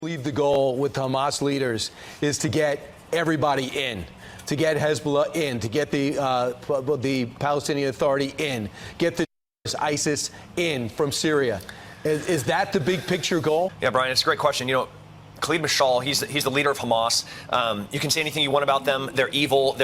believe the goal with Hamas leaders is to get everybody in, to get Hezbollah in, to get the Palestinian Authority in, get the ISIS in from Syria. Is that the big picture goal? Yeah, Brian, it's a great question. You know, Khalid Mashal, he's the leader of Hamas. You can say anything you want about them. They're evil.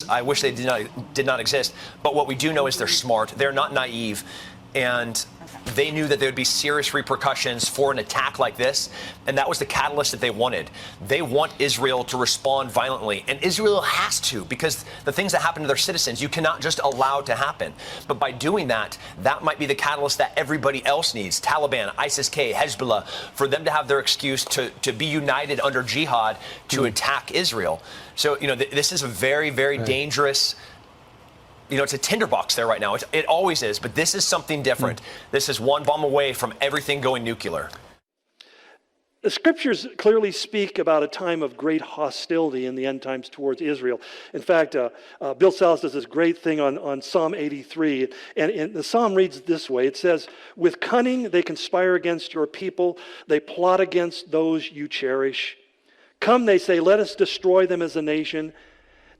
I wish they did not exist. But what we do know is they're smart. They're not naive. And they knew that there would be serious repercussions for an attack like this, and that was the catalyst that they wanted. They want Israel to respond violently, and Israel has to, because the things that happen to their citizens, you cannot just allow to happen. But by doing that, that might be the catalyst that everybody else needs, Taliban, ISIS-K, Hezbollah, for them to have their excuse to be united under jihad to attack Israel. So, you know, this is a very, very dangerous. You know, it's a tinderbox there right now. It always is, but this is something different. This is one bomb away from everything going nuclear. The scriptures clearly speak about a time of great hostility in the end times towards Israel. In fact, Bill Salas does this great thing on Psalm 83, and the psalm reads this way. It says, "With cunning they conspire against your people. They plot against those you cherish. Come, they say, let us destroy them as a nation,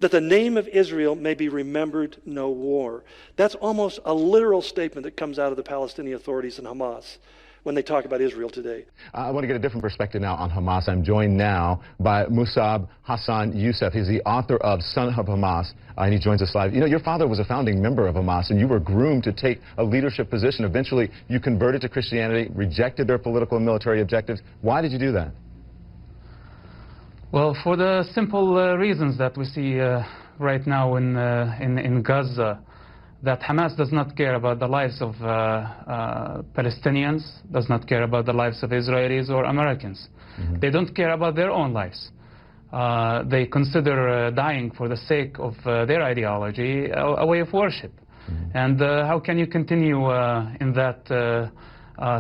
that the name of Israel may be remembered no more." That's almost a literal statement that comes out of the Palestinian authorities and Hamas when they talk about Israel today. I want to get a different perspective now on Hamas. I'm joined now by Musab Hassan Youssef. He's the author of Son of Hamas, and he joins us live. You know, your father was a founding member of Hamas, and you were groomed to take a leadership position. Eventually, you converted to Christianity, rejected their political and military objectives. Why did you do that? Well, for the simple reasons that we see right now in Gaza, that Hamas does not care about the lives of Palestinians, does not care about the lives of Israelis or Americans. They don't care about their own lives. They consider dying for the sake of their ideology a way of worship. And how can you continue in that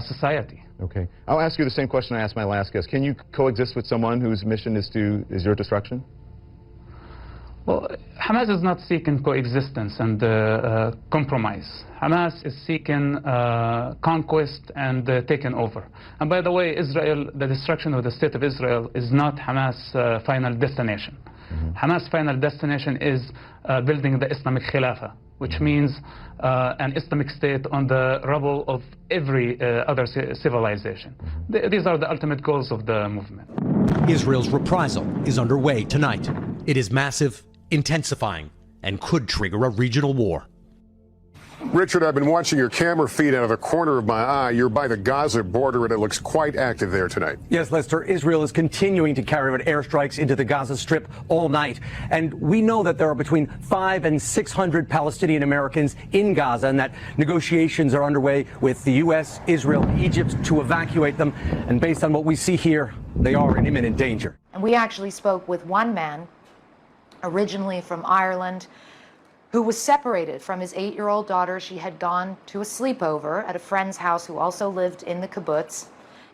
society? Okay. I'll ask you the same question I asked my last guest. Can you coexist with someone whose mission is your destruction? Well, Hamas is not seeking coexistence and compromise. Hamas is seeking conquest and taking over. And by the way, Israel, the destruction of the state of Israel is not Hamas' final destination. Hamas' final destination is building the Islamic Khilafah, which means an Islamic state on the rubble of every other civilization. These are the ultimate goals of the movement. Israel's reprisal is underway tonight. It is massive, intensifying, and could trigger a regional war. Richard, I've been watching your camera feed out of the corner of my eye. You're by the Gaza border, and it looks quite active there tonight. Yes, Lester, Israel is continuing to carry out airstrikes into the Gaza Strip all night. And we know that there are between 500 and 600 Palestinian Americans in Gaza, and that negotiations are underway with the U.S., Israel, and Egypt to evacuate them. And based on what we see here, they are in imminent danger. And we actually spoke with one man, originally from Ireland, who was separated from his 8-year-old daughter. She had gone to a sleepover at a friend's house who also lived in the kibbutz.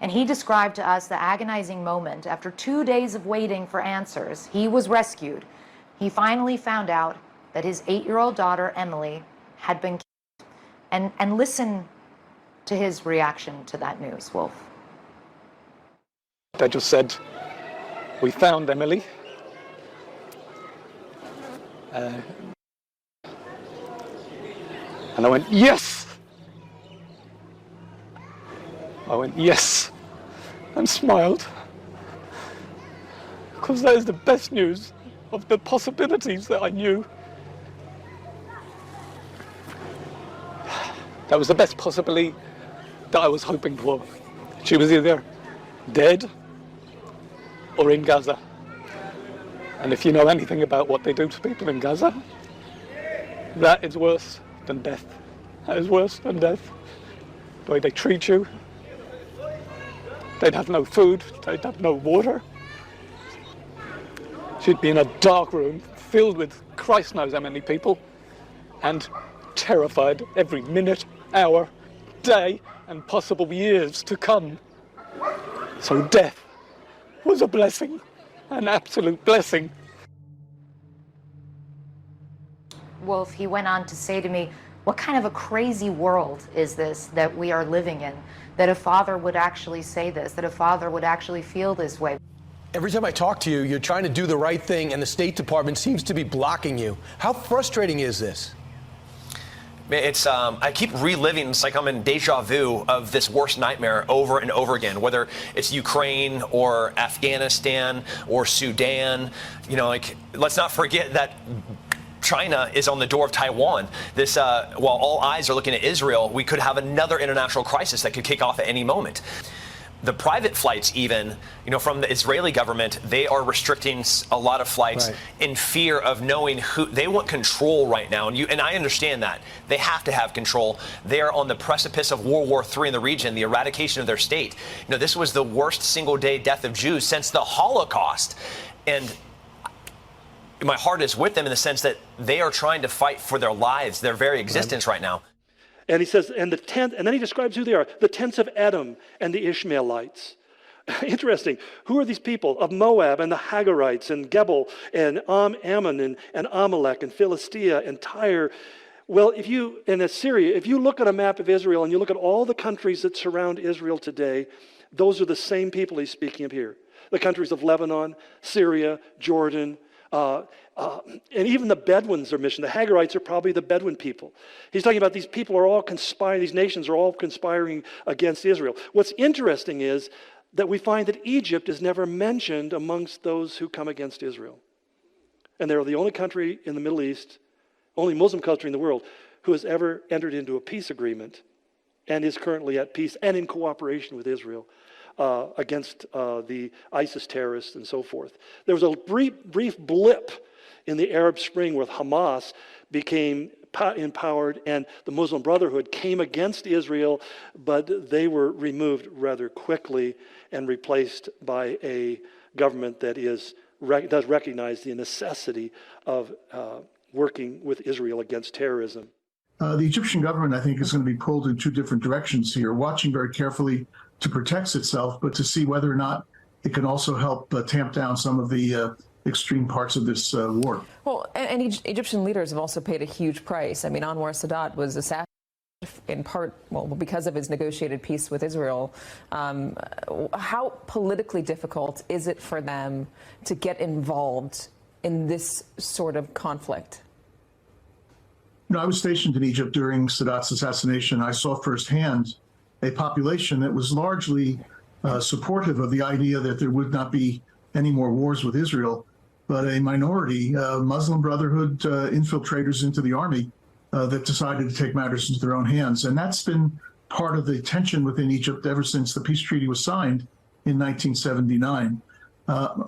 And he described to us the agonizing moment. After 2 days of waiting for answers, he was rescued. He finally found out that his 8-year-old daughter, Emily, had been killed. And listen to his reaction to that news, Wolf. They just said, "We found Emily." And I went, "Yes!" I went, "Yes," and smiled. Because that is the best news of the possibilities that I knew. That was the best possibility that I was hoping for. She was either dead or in Gaza. And if you know anything about what they do to people in Gaza, that is worse than death. That is worse than death. The way they treat you. They'd have no food, they'd have no water. She'd be in a dark room filled with Christ knows how many people, and terrified every minute, hour, day, and possible years to come. So death was a blessing, an absolute blessing. Wolf, he went on to say to me, What kind of a crazy world is this that we are living in, that a father would actually say this, that a father would actually feel this way? Every time I talk to you, you're trying to do the right thing, and the State Department seems to be blocking you. How frustrating is this? It's I keep reliving. It's like I'm in deja vu of this worst nightmare over and over again. Whether it's Ukraine or Afghanistan or Sudan, you know, like let's not forget that China is on the door of Taiwan. This while all eyes are looking at Israel, we could have another international crisis that could kick off at any moment. The private flights, even, you know, from the Israeli government, they are restricting a lot of flights in fear of knowing who they want control right now. And I understand that they have to have control. They are on the precipice of World War III in the region, the eradication of their state. You know, this was the worst single-day death of Jews since the Holocaust, and my heart is with them in the sense that they are trying to fight for their lives, their very existence right now. And he says, and then he describes who they are, the tents of Edom and the Ishmaelites. Interesting. Who are these people? Of Moab and the Hagarites and Gebel and Ammon and Amalek and Philistia and Tyre. Well, in Assyria, if you look at a map of Israel and you look at all the countries that surround Israel today, those are the same people he's speaking of here. The countries of Lebanon, Syria, Jordan, and even the Bedouins are mentioned. The Hagarites are probably the Bedouin people. He's talking about these people are all conspiring, these nations are all conspiring against Israel. What's interesting is that we find that Egypt is never mentioned amongst those who come against Israel. And they're the only country in the Middle East, only Muslim country in the world, who has ever entered into a peace agreement and is currently at peace and in cooperation with Israel against the ISIS terrorists and so forth. There was a brief blip in the Arab Spring where Hamas became empowered and the Muslim Brotherhood came against Israel, but they were removed rather quickly and replaced by a government that does recognize the necessity of working with Israel against terrorism. The Egyptian government, I think, is going to be pulled in two different directions here, watching very carefully to protect itself, but to see whether or not it can also help tamp down some of the extreme parts of this war. Well, and Egyptian leaders have also paid a huge price. I mean, Anwar Sadat was assassinated in part, well, because of his negotiated peace with Israel. How politically difficult is it for them to get involved in this sort of conflict? You know, I was stationed in Egypt during Sadat's assassination. I saw firsthand a population that was largely supportive of the idea that there would not be any more wars with Israel, but a minority, Muslim Brotherhood infiltrators into the army that decided to take matters into their own hands. And that's been part of the tension within Egypt ever since the peace treaty was signed in 1979.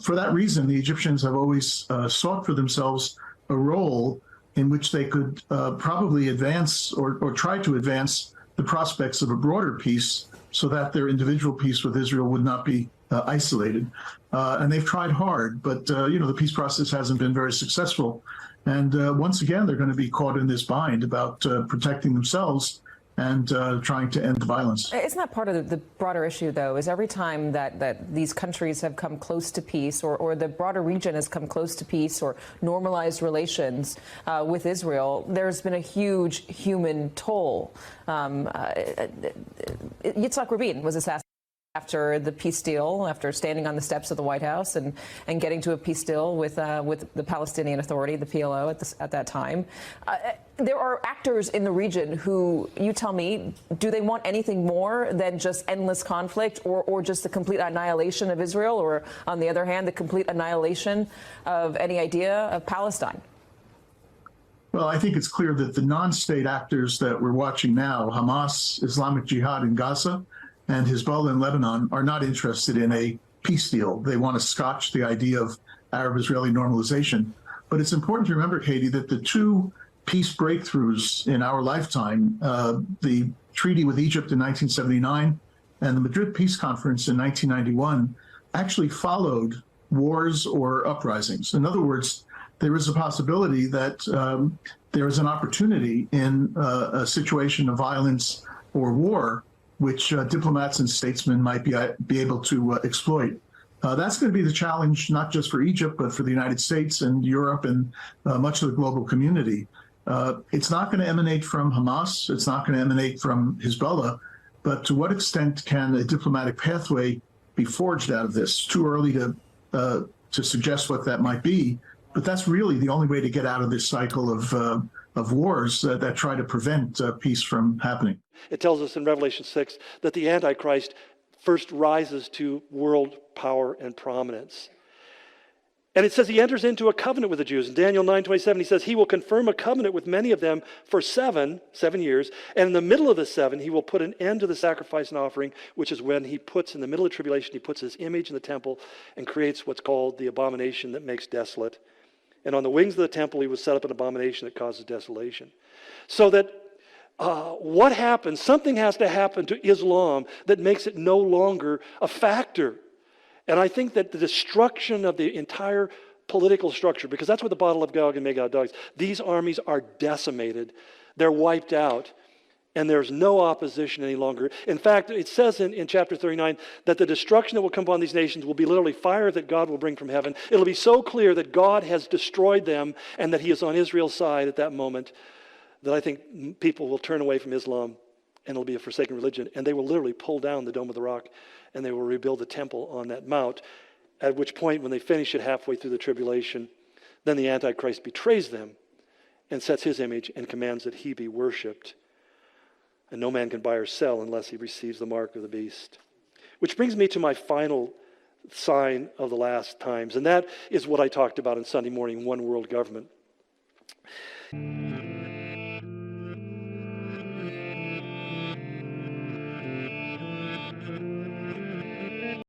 For that reason, the Egyptians have always sought for themselves a role in which they could probably advance or try to advance the prospects of a broader peace so that their individual peace with Israel would not be isolated. And they've tried hard, but you know, the peace process hasn't been very successful. And once again, they're going to be caught in this bind about protecting themselves and trying to end the violence. Isn't that part of the broader issue, though, is every time that these countries have come close to peace or the broader region has come close to peace or normalized relations with Israel, there's been a huge human toll. Yitzhak Rabin was assassinated after the peace deal, after standing on the steps of the White House and getting to a peace deal with the Palestinian Authority, the PLO, at that time. There are actors in the region who, you tell me, do they want anything more than just endless conflict or just the complete annihilation of Israel, or, on the other hand, the complete annihilation of any idea of Palestine? Well, I think it's clear that the non-state actors that we're watching now, Hamas, Islamic Jihad in Gaza, and Hezbollah in Lebanon, are not interested in a peace deal. They want to scotch the idea of Arab-Israeli normalization. But it's important to remember, Katie, that the two peace breakthroughs in our lifetime, the treaty with Egypt in 1979 and the Madrid Peace Conference in 1991, actually followed wars or uprisings. In other words, there is a possibility that there is an opportunity in a situation of violence or war which diplomats and statesmen might be able to exploit. That's going to be the challenge, not just for Egypt, but for the United States and Europe and much of the global community. It's not going to emanate from Hamas. It's not going to emanate from Hezbollah. But to what extent can a diplomatic pathway be forged out of this? Too early to suggest what that might be. But that's really the only way to get out of this cycle of wars that try to prevent peace from happening. It tells us in Revelation 6 that the Antichrist first rises to world power and prominence. And it says he enters into a covenant with the Jews. In Daniel 9:27, he says he will confirm a covenant with many of them for seven years. And in the middle of the 7, he will put an end to the sacrifice and offering, which is when he puts, in the middle of tribulation, he puts his image in the temple and creates what's called the abomination that makes desolate. And on the wings of the temple, he will set up an abomination that causes desolation. So that what happens, something has to happen to Islam that makes it no longer a factor. And I think that the destruction of the entire political structure, because that's what the battle of Gog and Magog does, these armies are decimated, they're wiped out, and there's no opposition any longer. In fact, it says in chapter 39 that the destruction that will come upon these nations will be literally fire that God will bring from heaven. It'll be so clear that God has destroyed them and that he is on Israel's side at that moment that I think people will turn away from Islam and it'll be a forsaken religion. And they will literally pull down the Dome of the Rock and they will rebuild the temple on that mount, at which point, when they finish it halfway through the tribulation, then the Antichrist betrays them and sets his image and commands that he be worshipped. And no man can buy or sell unless he receives the mark of the beast. Which brings me to my final sign of the last times, and that is what I talked about on Sunday morning, one world government.